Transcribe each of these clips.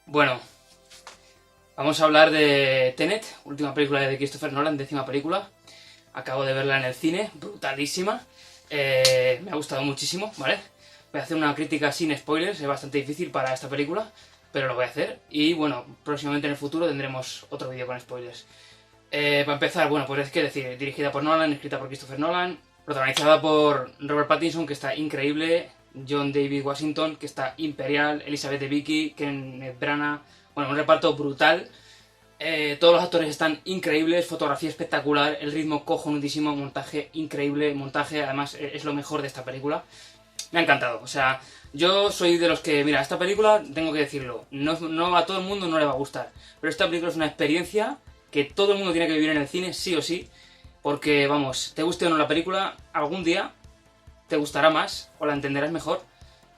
Bueno, vamos a hablar de Tenet, última película de Christopher Nolan, 10ª película. Acabo de verla en el cine, brutalísima. Me ha gustado muchísimo, ¿vale? Voy a hacer una crítica sin spoilers, es bastante difícil para esta película, pero lo voy a hacer. Y bueno, próximamente en el futuro tendremos otro vídeo con spoilers. Para empezar, bueno, pues es que decir, dirigida por Nolan, escrita por Christopher Nolan, protagonizada por Robert Pattinson, que está increíble, John David Washington, que está imperial, Elizabeth Debicki, Kenneth Branagh, bueno, un reparto brutal. Todos los actores están increíbles, fotografía espectacular, el ritmo cojonudísimo, montaje increíble, montaje además es lo mejor de esta película. Me ha encantado, o sea, yo soy de los que, mira, esta película, tengo que decirlo, no a todo el mundo no le va a gustar, pero esta película es una experiencia que todo el mundo tiene que vivir en el cine, sí o sí, porque, vamos, te guste o no la película, algún día te gustará más o la entenderás mejor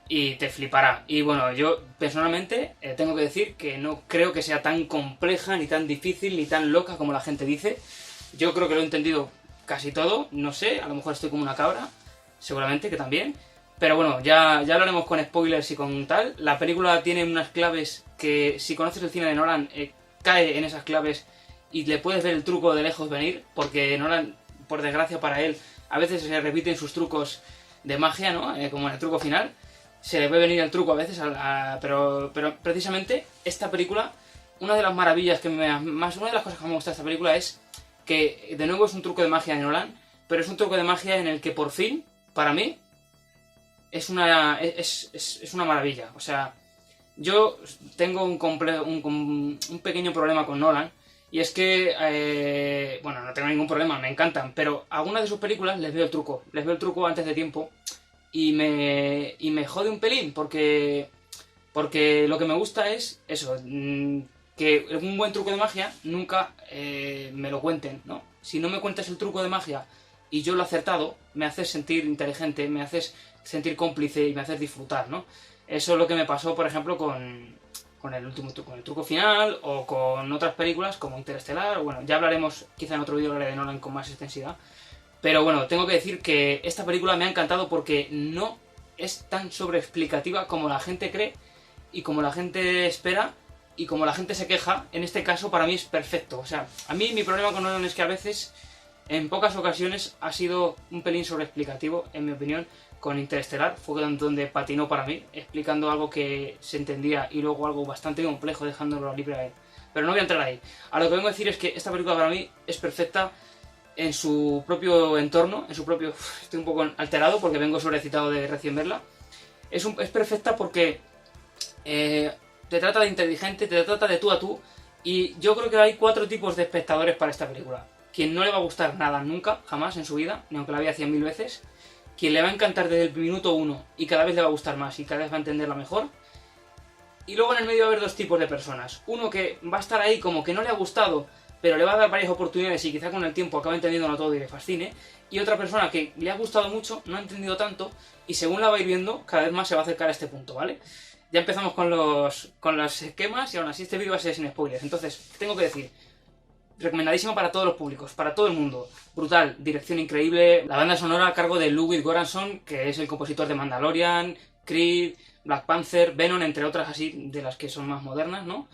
y te flipará. Y bueno, yo personalmente tengo que decir que no creo que sea tan compleja, ni tan difícil, ni tan loca como la gente dice. Yo creo que lo he entendido casi todo, no sé, a lo mejor estoy como una cabra, seguramente que también. Pero bueno, ya lo haremos con spoilers y con tal. La película tiene unas claves que, si conoces el cine de Nolan, cae en esas claves y le puedes ver el truco de lejos venir, porque Nolan, por desgracia para él, a veces se repiten sus trucos de magia, ¿no? Como en el truco final. Se le ve venir el truco a veces, pero precisamente esta película, una de las maravillas que una de las cosas que me gusta de esta película es que, de nuevo, es un truco de magia de Nolan, pero es un truco de magia en el que por fin, para mí, es una maravilla. O sea, yo tengo un pequeño problema con Nolan, y es que, bueno, no tengo ningún problema, me encantan, pero a algunas de sus películas les veo el truco antes de tiempo, y me jode un pelín, porque lo que me gusta es eso, que un buen truco de magia nunca me lo cuenten, ¿no? Si no me cuentas el truco de magia y yo lo he acertado, me haces sentir inteligente, me haces sentir cómplice y me haces disfrutar, ¿no? Eso es lo que me pasó, por ejemplo, con el último truco, con el truco final, o con otras películas como Interestelar. Bueno, ya hablaremos quizá en otro vídeo de Nolan con más extensidad. Pero bueno, tengo que decir que esta película me ha encantado porque no es tan sobreexplicativa como la gente cree y como la gente espera y como la gente se queja. En este caso, para mí es perfecto. O sea, a mí mi problema con Nolan es que a veces, en pocas ocasiones, ha sido un pelín sobreexplicativo, en mi opinión. Con Interestelar fue donde patinó para mí, explicando algo que se entendía y luego algo bastante complejo, dejándolo libre a él. Pero no voy a entrar ahí. A lo que vengo a decir es que esta película para mí es perfecta en su propio entorno, estoy un poco alterado porque vengo sobrecitado de recién verla. Es perfecta porque te trata de inteligente, te trata de tú a tú, y yo creo que hay 4 tipos de espectadores para esta película. Quien no le va a gustar nada nunca, jamás en su vida, ni aunque la vea 100.000 veces. Quien le va a encantar desde el minuto 1 y cada vez le va a gustar más y cada vez va a entenderla mejor. Y luego en el medio va a haber 2 tipos de personas. Uno que va a estar ahí como que no le ha gustado, pero le va a dar varias oportunidades y quizá con el tiempo acabe entendiéndolo todo y le fascine. Y otra persona que le ha gustado mucho, no ha entendido tanto, y según la va a ir viendo, cada vez más se va a acercar a este punto, ¿vale? Ya empezamos con los esquemas y aún así este vídeo va a ser sin spoilers. Entonces, tengo que decir, recomendadísimo para todos los públicos, para todo el mundo. Brutal, dirección increíble, la banda sonora a cargo de Ludwig Göransson, que es el compositor de Mandalorian, Creed, Black Panther, Venom, entre otras así, de las que son más modernas, ¿no?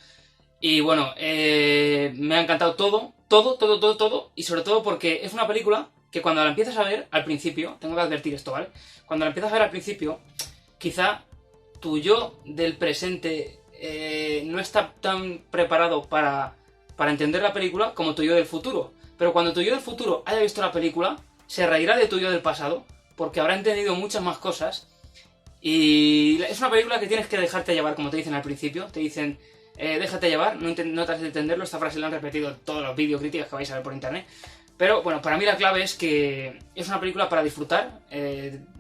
Y bueno, me ha encantado todo, y sobre todo porque es una película que cuando la empiezas a ver al principio, tengo que advertir esto, ¿vale? Cuando la empiezas a ver al principio, quizá tu yo del presente no está tan preparado para entender la película como tu yo del futuro. Pero cuando tu yo del futuro haya visto la película, se reirá de tu yo del pasado, porque habrá entendido muchas más cosas. Y es una película que tienes que dejarte llevar, como te dicen al principio. Te dicen, déjate llevar, no trates de entenderlo. Esta frase la han repetido en todos los vídeos críticos que vais a ver por internet. Pero bueno, para mí la clave es que es una película para disfrutar,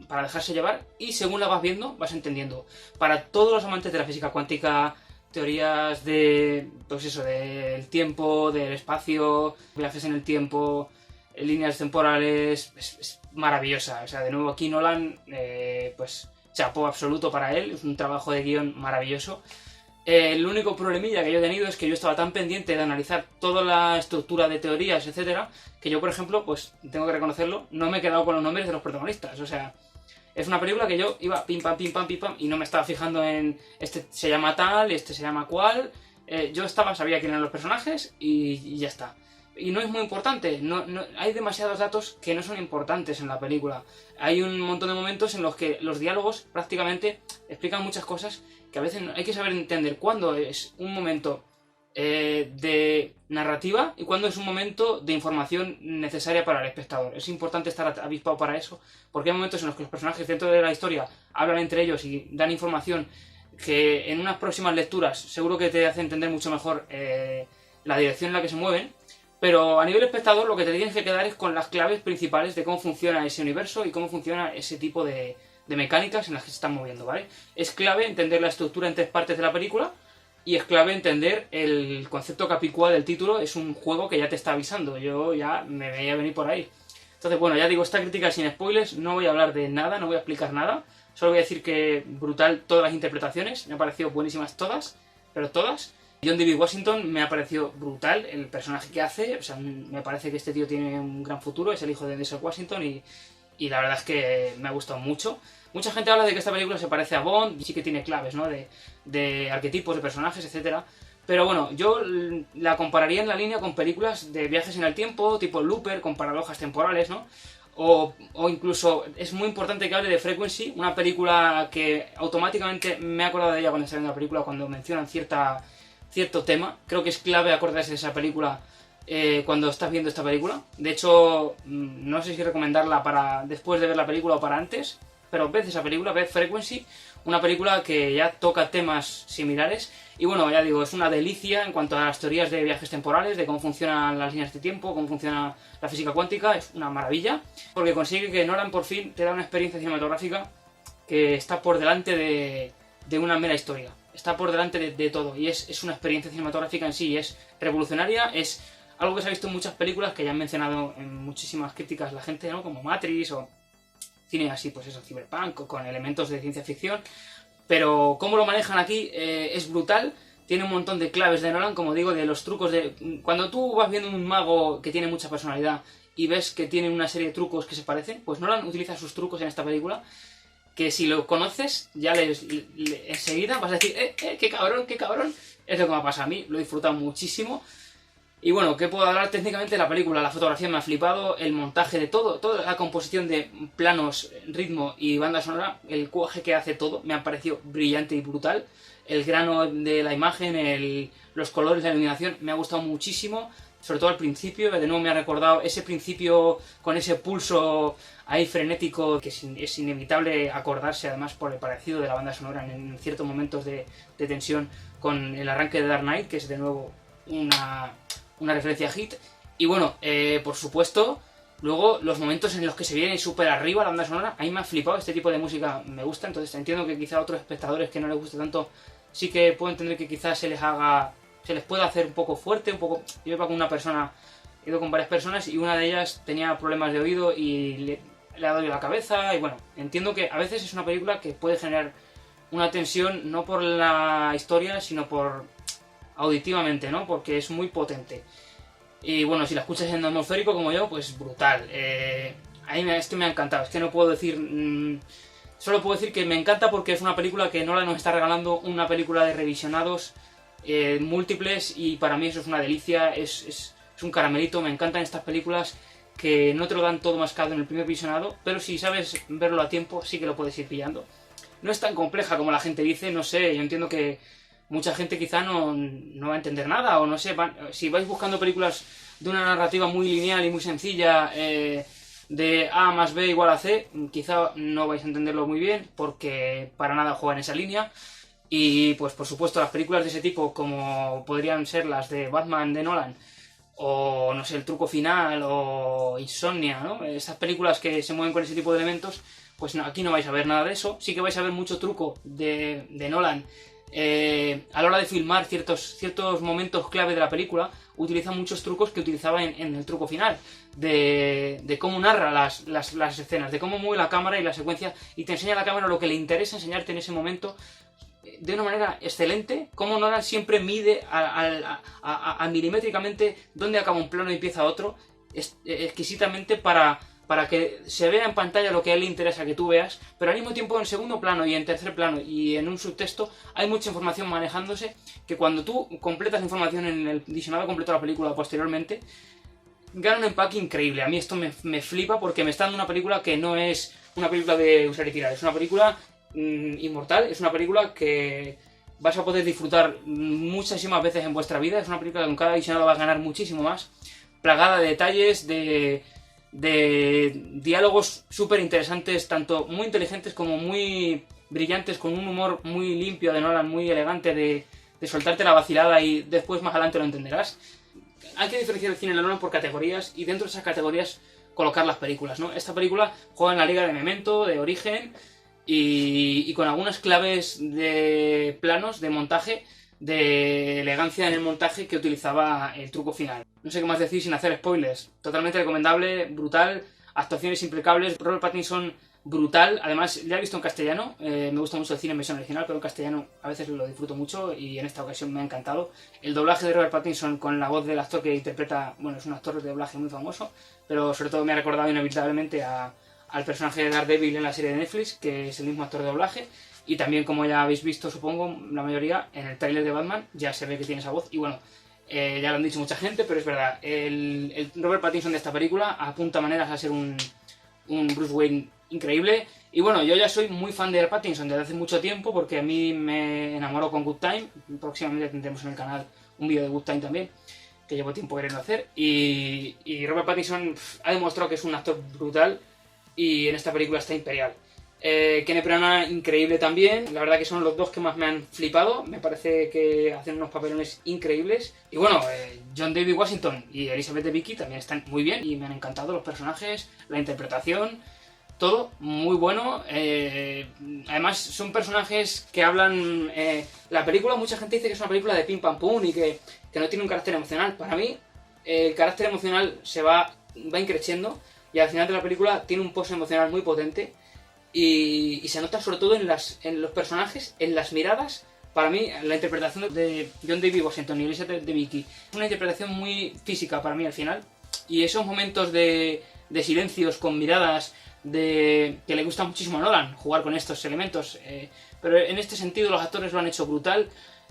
para dejarse llevar, y según la vas viendo, vas entendiendo. Para todos los amantes de la física cuántica, teorías de, pues eso, del tiempo, del espacio, viajes en el tiempo, líneas temporales, es maravillosa. O sea, de nuevo aquí Nolan, pues chapó absoluto para él, es un trabajo de guión maravilloso. El único problemilla que yo he tenido es que yo estaba tan pendiente de analizar toda la estructura de teorías, etcétera, que yo, por ejemplo, pues tengo que reconocerlo, no me he quedado con los nombres de los protagonistas. O sea, Es una película que yo iba pim pam, pim pam, pim pam, y no me estaba fijando en este se llama tal, este se llama cual. Yo sabía quién eran los personajes y ya está. Y no es muy importante, hay demasiados datos que no son importantes en la película. Hay un montón de momentos en los que los diálogos prácticamente explican muchas cosas que a veces hay que saber entender cuándo es un momento de narrativa y cuándo es un momento de información necesaria para el espectador. Es importante estar avispado para eso, porque hay momentos en los que los personajes dentro de la historia hablan entre ellos y dan información que en unas próximas lecturas seguro que te hace entender mucho mejor la dirección en la que se mueven. Pero a nivel espectador lo que te tienes que quedar es con las claves principales de cómo funciona ese universo y cómo funciona ese tipo de mecánicas en las que se están moviendo, ¿vale? Es clave entender la estructura en 3 partes de la película y es clave entender el concepto capicúa del título. Es un juego que ya te está avisando, yo ya me veía venir por ahí. Entonces, bueno, ya digo, esta crítica sin spoilers, no voy a hablar de nada, no voy a explicar nada. Solo voy a decir que brutal todas las interpretaciones, me han parecido buenísimas todas, pero todas. John David Washington me ha parecido brutal el personaje que hace, o sea, me parece que este tío tiene un gran futuro, es el hijo de Denzel Washington y la verdad es que me ha gustado mucho. Mucha gente habla de que esta película se parece a Bond y sí que tiene claves, ¿no? De arquetipos, de personajes, etcétera. Pero bueno, yo la compararía en la línea con películas de viajes en el tiempo, tipo Looper, con paradojas temporales, ¿no? O incluso es muy importante que hable de Frequency, una película que automáticamente me he acordado de ella cuando está viendo la película, cuando mencionan cierto tema. Creo que es clave acordarse de esa película cuando estás viendo esta película. De hecho, no sé si recomendarla para después de ver la película o para antes, pero ved esa película, ved Frequency, una película que ya toca temas similares. Y bueno, ya digo, es una delicia en cuanto a las teorías de viajes temporales, de cómo funcionan las líneas de tiempo, cómo funciona la física cuántica. Es una maravilla, porque consigue que Nolan por fin te da una experiencia cinematográfica que está por delante de una mera historia. Está por delante de todo y es una experiencia cinematográfica en sí, es revolucionaria, es algo que se ha visto en muchas películas que ya han mencionado en muchísimas críticas la gente, ¿no? Como Matrix o cine así, pues eso, cyberpunk o con elementos de ciencia ficción. Pero cómo lo manejan aquí es brutal, tiene un montón de claves de Nolan, como digo, de los trucos de... Cuando tú vas viendo un mago que tiene mucha personalidad y ves que tiene una serie de trucos que se parecen, pues Nolan utiliza sus trucos en esta película, que si lo conoces, ya enseguida vas a decir, qué cabrón, qué cabrón. Es lo que me ha pasado a mí, lo he disfrutado muchísimo. Y bueno, ¿qué puedo hablar técnicamente de la película? La fotografía me ha flipado, el montaje de todo, toda la composición de planos, ritmo y banda sonora, el cuaje que hace todo, me ha parecido brillante y brutal. El grano de la imagen, los colores, la iluminación, me ha gustado muchísimo. Sobre todo al principio, de nuevo me ha recordado ese principio con ese pulso ahí frenético que es inevitable acordarse, además por el parecido de la banda sonora en ciertos momentos de tensión con el arranque de Dark Knight, que es de nuevo una referencia a Hit. Y bueno, por supuesto, luego los momentos en los que se viene súper arriba la banda sonora, a mí me ha flipado, este tipo de música me gusta, entonces entiendo que quizá a otros espectadores que no les guste tanto, sí que puedo entender que quizás se les pueda hacer un poco fuerte, un poco... Yo iba con una persona, he ido con varias personas y una de ellas tenía problemas de oído y le ha dado la cabeza y bueno, entiendo que a veces es una película que puede generar una tensión no por la historia, sino por auditivamente, ¿no? Porque es muy potente. Y bueno, si la escuchas en atmosférico como yo, pues brutal. A mí es que me ha encantado, es que no puedo decir... solo puedo decir que me encanta porque es una película que Nolan nos está regalando, una película de revisionados múltiples y para mí eso es una delicia, es un caramelito. Me encantan estas películas que no te lo dan todo mascado en el primer visionado, pero si sabes verlo a tiempo sí que lo puedes ir pillando. No es tan compleja como la gente dice, no sé, yo entiendo que mucha gente quizá no va a entender nada, o no sé, si vais buscando películas de una narrativa muy lineal y muy sencilla, de A más B igual a C, quizá no vais a entenderlo muy bien, porque para nada juega en esa línea. Y pues por supuesto las películas de ese tipo, como podrían ser las de Batman de Nolan, o no sé, El truco final, o Insomnia, ¿no? Esas películas que se mueven con ese tipo de elementos, pues no, aquí no vais a ver nada de eso. Sí que vais a ver mucho truco de Nolan a la hora de filmar ciertos momentos clave de la película. Utiliza muchos trucos que utilizaba en el truco final, de cómo narra las escenas, de cómo mueve la cámara y la secuencia, y te enseña a la cámara lo que le interesa enseñarte en ese momento de una manera excelente. Cómo Nolan siempre mide milimétricamente dónde acaba un plano y empieza otro, exquisitamente para para que se vea en pantalla lo que a él le interesa que tú veas, pero al mismo tiempo en segundo plano y en tercer plano y en un subtexto hay mucha información manejándose que cuando tú completas la información en el visionado completo de la película posteriormente, gana un empaque increíble. A mí esto me flipa porque me está dando una película que no es una película de usar y tirar, es una película inmortal, es una película que vas a poder disfrutar muchísimas veces en vuestra vida, es una película que con cada visionado va a ganar muchísimo más, plagada de detalles, de diálogos súper interesantes, tanto muy inteligentes como muy brillantes, con un humor muy limpio de Nolan, muy elegante de soltarte la vacilada y después más adelante lo entenderás. Hay que diferenciar el cine de Nolan por categorías y dentro de esas categorías colocar las películas, ¿no? Esta película juega en la liga de Memento, de Origen y con algunas claves de planos, de montaje, de elegancia en el montaje que utilizaba el truco final. No sé qué más decir sin hacer spoilers. Totalmente recomendable, brutal, actuaciones impecables, Robert Pattinson brutal. Además, ya he visto en castellano, me gusta mucho el cine en versión original, pero en castellano a veces lo disfruto mucho y en esta ocasión me ha encantado. El doblaje de Robert Pattinson con la voz del actor que interpreta, bueno, es un actor de doblaje muy famoso, pero sobre todo me ha recordado inevitablemente al personaje de Daredevil en la serie de Netflix, que es el mismo actor de doblaje. Y también, como ya habéis visto, supongo, la mayoría, en el tráiler de Batman ya se ve que tiene esa voz. Y bueno, ya lo han dicho mucha gente, pero es verdad, el Robert Pattinson de esta película apunta maneras a ser un Bruce Wayne increíble. Y bueno, yo ya soy muy fan de Pattinson desde hace mucho tiempo, porque a mí me enamoró con Good Time. Próximamente tendremos en el canal un vídeo de Good Time también, que llevo tiempo queriendo hacer. Y Robert Pattinson ha demostrado que es un actor brutal y en esta película está imperial. Kenneth Branagh increíble también, la verdad que son los dos que más me han flipado, me parece que hacen unos papelones increíbles. Y bueno, John David Washington y Elizabeth Debicki también están muy bien y me han encantado los personajes, la interpretación, todo muy bueno. Además son personajes que hablan... la película, mucha gente dice que es una película de pim pam pum y que no tiene un carácter emocional. Para mí, el carácter emocional se va increciendo y al final de la película tiene un pozo emocional muy potente. Y se nota sobre todo en los personajes, en las miradas. Para mí, la interpretación de John David Washington y Elizabeth Debicki es una interpretación muy física para mí al final. Y esos momentos de silencios con miradas, que le gusta muchísimo a Nolan jugar con estos elementos. Pero en este sentido los actores lo han hecho brutal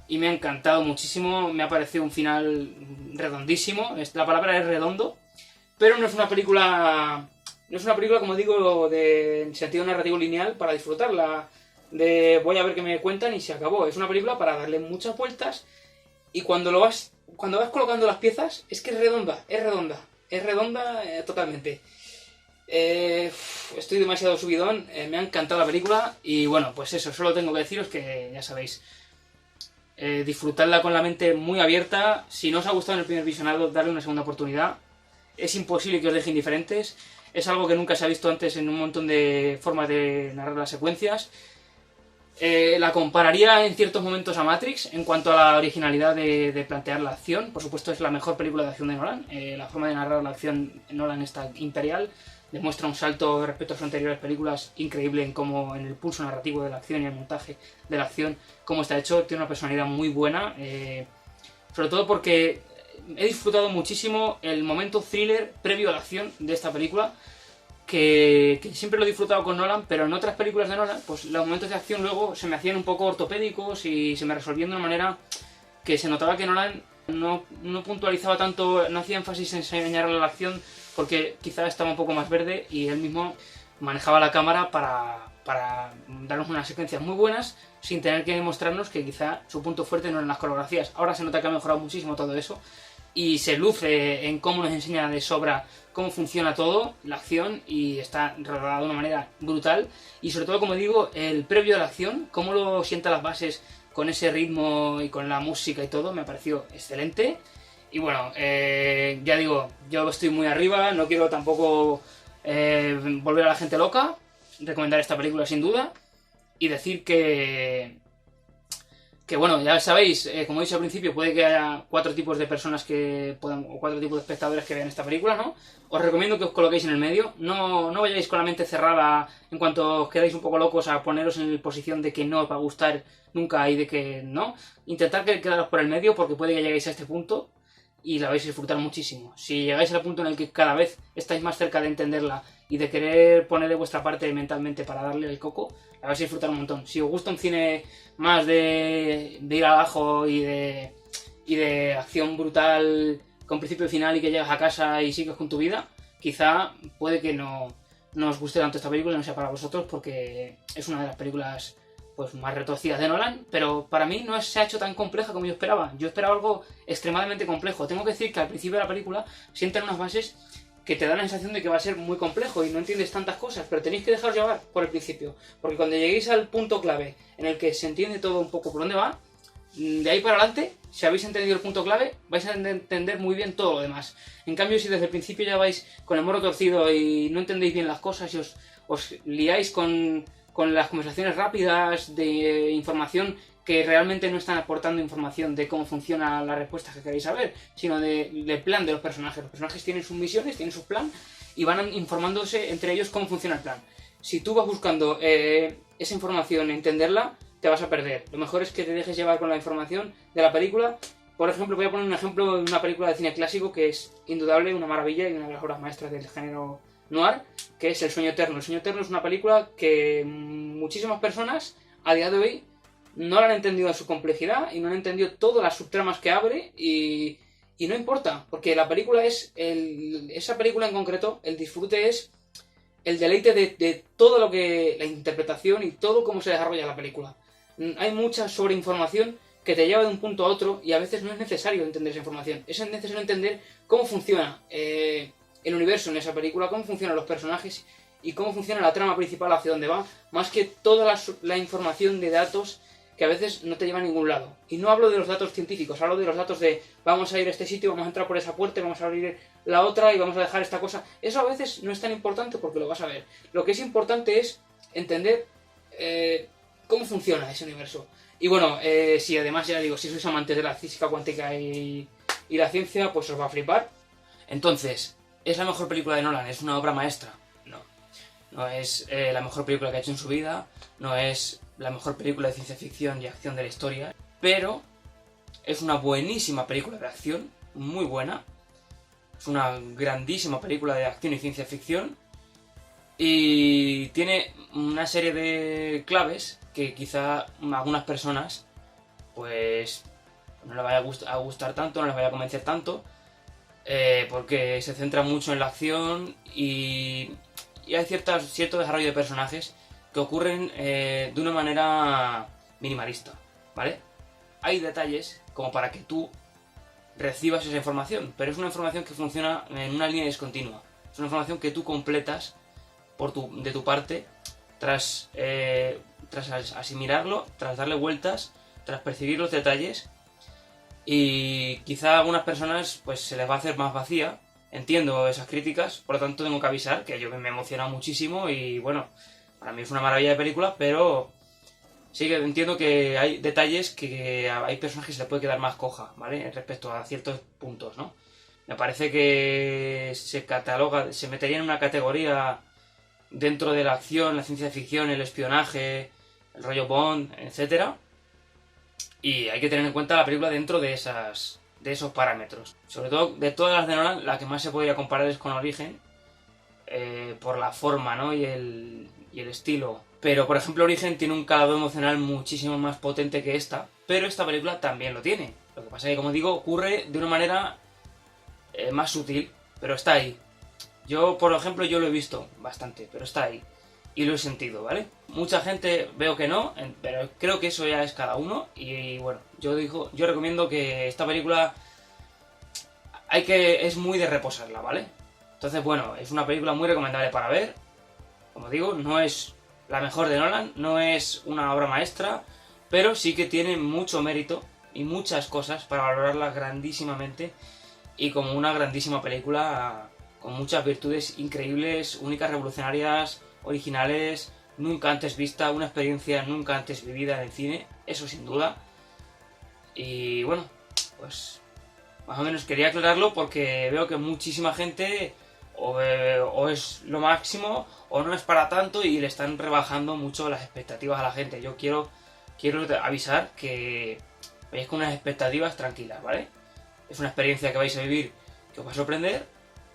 y me ha encantado muchísimo. Me ha parecido un final redondísimo. La palabra es redondo, pero no es una película... No es una película, como digo, en sentido narrativo lineal para disfrutarla, de voy a ver qué me cuentan y se acabó. Es una película para darle muchas vueltas y cuando vas colocando las piezas es que es redonda totalmente. Estoy demasiado subidón, me ha encantado la película y bueno, pues eso, solo tengo que deciros que ya sabéis, disfrutadla con la mente muy abierta. Si no os ha gustado en el primer visionado, darle una segunda oportunidad. Es imposible que os deje indiferentes. Es algo que nunca se ha visto antes en un montón de formas de narrar las secuencias. La compararía en ciertos momentos a Matrix en cuanto a la originalidad de plantear la acción. Por supuesto es la mejor película de acción de Nolan. La forma de narrar la acción en Nolan está imperial. Demuestra un salto respecto a sus anteriores películas increíble en el pulso narrativo de la acción y el montaje de la acción. Cómo está hecho, tiene una personalidad muy buena. Sobre todo porque... he disfrutado muchísimo el momento thriller previo a la acción de esta película, que siempre lo he disfrutado con Nolan, pero en otras películas de Nolan, pues los momentos de acción luego se me hacían un poco ortopédicos y se me resolvían de una manera que se notaba que Nolan no puntualizaba tanto, no hacía énfasis en enseñar la acción, porque quizá estaba un poco más verde y él mismo manejaba la cámara para darnos unas secuencias muy buenas sin tener que demostrarnos que quizá su punto fuerte no eran las coreografías. Ahora se nota que ha mejorado muchísimo todo eso y se luce en cómo nos enseña de sobra cómo funciona todo, la acción, y está rodada de una manera brutal. Y sobre todo, como digo, el previo a la acción, cómo lo sienta las bases con ese ritmo y con la música y todo, me pareció excelente. Y bueno, ya digo, yo estoy muy arriba, no quiero tampoco volver a la gente loca, recomendar esta película sin duda, y decir que bueno, ya sabéis, como he dicho al principio, puede que haya 4 tipos de personas o 4 tipos de espectadores que vean esta película, ¿no? Os recomiendo que os coloquéis en el medio, no vayáis con la mente cerrada en cuanto os quedáis un poco locos a poneros en posición de que no os va a gustar nunca y de que no. Intentad quedaros por el medio porque puede que lleguéis a este punto y la vais a disfrutar muchísimo. Si llegáis al punto en el que cada vez estáis más cerca de entenderla y de querer poner de vuestra parte mentalmente para darle el coco, la vais a disfrutar un montón. Si os gusta un cine más de ir abajo y de acción brutal con principio y final y que llegas a casa y sigues con tu vida, quizá puede que no os guste tanto esta película y no sea para vosotros, porque es una de las películas pues más retorcidas de Nolan, pero para mí no se ha hecho tan compleja como yo esperaba. Yo esperaba algo extremadamente complejo. Tengo que decir que al principio de la película sientan unas bases que te dan la sensación de que va a ser muy complejo y no entiendes tantas cosas, pero tenéis que dejaros llevar por el principio, porque cuando lleguéis al punto clave en el que se entiende todo un poco por dónde va, de ahí para adelante, si habéis entendido el punto clave, vais a entender muy bien todo lo demás. En cambio, si desde el principio ya vais con el morro torcido y no entendéis bien las cosas y os liáis con las conversaciones rápidas de información que realmente no están aportando información de cómo funciona la respuesta que queréis saber, sino del plan de los personajes. Los personajes tienen sus misiones, tienen su plan y van informándose entre ellos cómo funciona el plan. Si tú vas buscando esa información, entenderla, te vas a perder. Lo mejor es que te dejes llevar con la información de la película. Por ejemplo, voy a poner un ejemplo de una película de cine clásico que es indudable, una maravilla y una de las obras maestras del género noir, que es El sueño eterno. El sueño eterno es una película que muchísimas personas a día de hoy no la han entendido en su complejidad y no han entendido todas las subtramas que abre y no importa, porque la película esa película en concreto, el disfrute es el deleite de todo lo que, la interpretación y todo cómo se desarrolla la película. Hay mucha sobreinformación que te lleva de un punto a otro y a veces no es necesario entender esa información. Es necesario entender cómo funciona el universo en esa película, cómo funcionan los personajes y cómo funciona la trama principal, hacia dónde va, más que toda la información de datos que a veces no te lleva a ningún lado. Y no hablo de los datos científicos, hablo de los datos de vamos a ir a este sitio, vamos a entrar por esa puerta, vamos a abrir la otra y vamos a dejar esta cosa. Eso a veces no es tan importante porque lo vas a ver. Lo que es importante es entender cómo funciona ese universo. Y bueno, si además, ya digo, si sois amantes de la física cuántica y la ciencia, pues os va a flipar. Entonces, ¿es la mejor película de Nolan? ¿Es una obra maestra? No. No es la mejor película que ha hecho en su vida, no es la mejor película de ciencia ficción y acción de la historia, pero es una buenísima película de acción, muy buena. Es una grandísima película de acción y ciencia ficción y tiene una serie de claves que quizá a algunas personas pues no les vaya a gustar tanto, no les vaya a convencer tanto, porque se centra mucho en la acción y hay cierto desarrollo de personajes que ocurren de una manera minimalista, ¿vale? Hay detalles como para que tú recibas esa información, pero es una información que funciona en una línea discontinua. Es una información que tú completas de tu parte tras asimilarlo, tras darle vueltas, tras percibir los detalles, y quizá a algunas personas pues se les va a hacer más vacía. Entiendo esas críticas, por lo tanto tengo que avisar que yo me he emocionado muchísimo y bueno, para mí es una maravilla de película, pero sí que entiendo que hay detalles que hay personas que se les puede quedar más coja, ¿vale? Respecto a ciertos puntos, ¿no? Me parece que se metería en una categoría dentro de la acción, la ciencia ficción, el espionaje, el rollo Bond, etcétera. Y hay que tener en cuenta la película dentro de esos parámetros. Sobre todo, de todas las de Nolan, la que más se podría comparar es con Origen, por la forma, ¿no? y el estilo. Pero, por ejemplo, Origen tiene un calado emocional muchísimo más potente que esta, pero esta película también lo tiene. Lo que pasa es que, como digo, ocurre de una manera más sutil, pero está ahí. Yo, por ejemplo, yo lo he visto bastante, pero está ahí. Y lo he sentido, ¿vale? Mucha gente veo que no, pero creo que eso ya es cada uno. Y bueno, yo recomiendo que esta película es muy de reposarla, ¿vale? Entonces, bueno, es una película muy recomendable para ver. Como digo, no es la mejor de Nolan, no es una obra maestra, pero sí que tiene mucho mérito y muchas cosas para valorarla grandísimamente y como una grandísima película con muchas virtudes increíbles, únicas, revolucionarias, originales, nunca antes vista, una experiencia nunca antes vivida en el cine, eso sin duda. Y bueno, pues más o menos quería aclararlo porque veo que muchísima gente o es lo máximo o no es para tanto y le están rebajando mucho las expectativas a la gente. Yo quiero avisar que vayáis con unas expectativas tranquilas, ¿vale? es una experiencia que vais a vivir que os va a sorprender,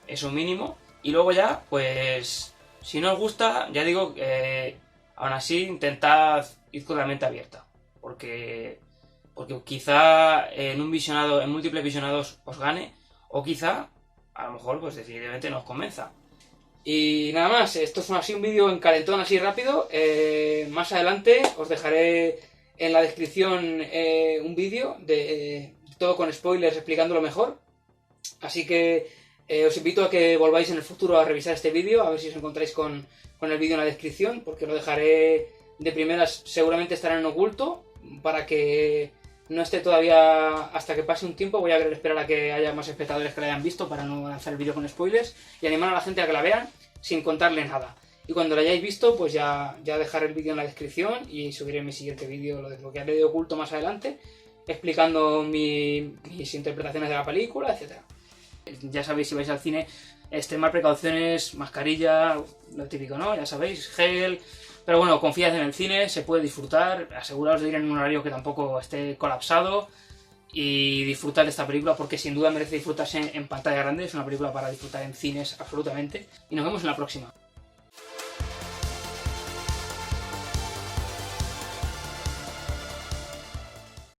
eso mínimo, y luego ya, pues, si no os gusta, ya digo, aún así intentad ir con la mente abierta, porque quizá en un visionado, en múltiples visionados os gane, o quizá, a lo mejor, pues definitivamente no os convenza. Y nada más, esto es así un vídeo en calentón así rápido. Más adelante os dejaré en la descripción un vídeo de todo con spoilers explicándolo mejor. Así que os invito a que volváis en el futuro a revisar este vídeo, a ver si os encontráis con el vídeo en la descripción, porque lo dejaré de primeras, seguramente estará en oculto, para que no esté todavía hasta que pase un tiempo. Voy a querer esperar a que haya más espectadores que lo hayan visto para no lanzar el vídeo con spoilers y animar a la gente a que la vean sin contarle nada. Y cuando lo hayáis visto, pues ya dejaré el vídeo en la descripción y subiré mi siguiente vídeo, lo desbloquearé de oculto más adelante, explicando mis interpretaciones de la película, etc. Ya sabéis, si vais al cine, extremar precauciones, mascarilla, lo típico, ¿no? Ya sabéis, gel. Pero bueno, confiad en el cine, se puede disfrutar, aseguraos de ir en un horario que tampoco esté colapsado y disfrutar de esta película, porque sin duda merece disfrutarse en pantalla grande, es una película para disfrutar en cines absolutamente. Y nos vemos en la próxima.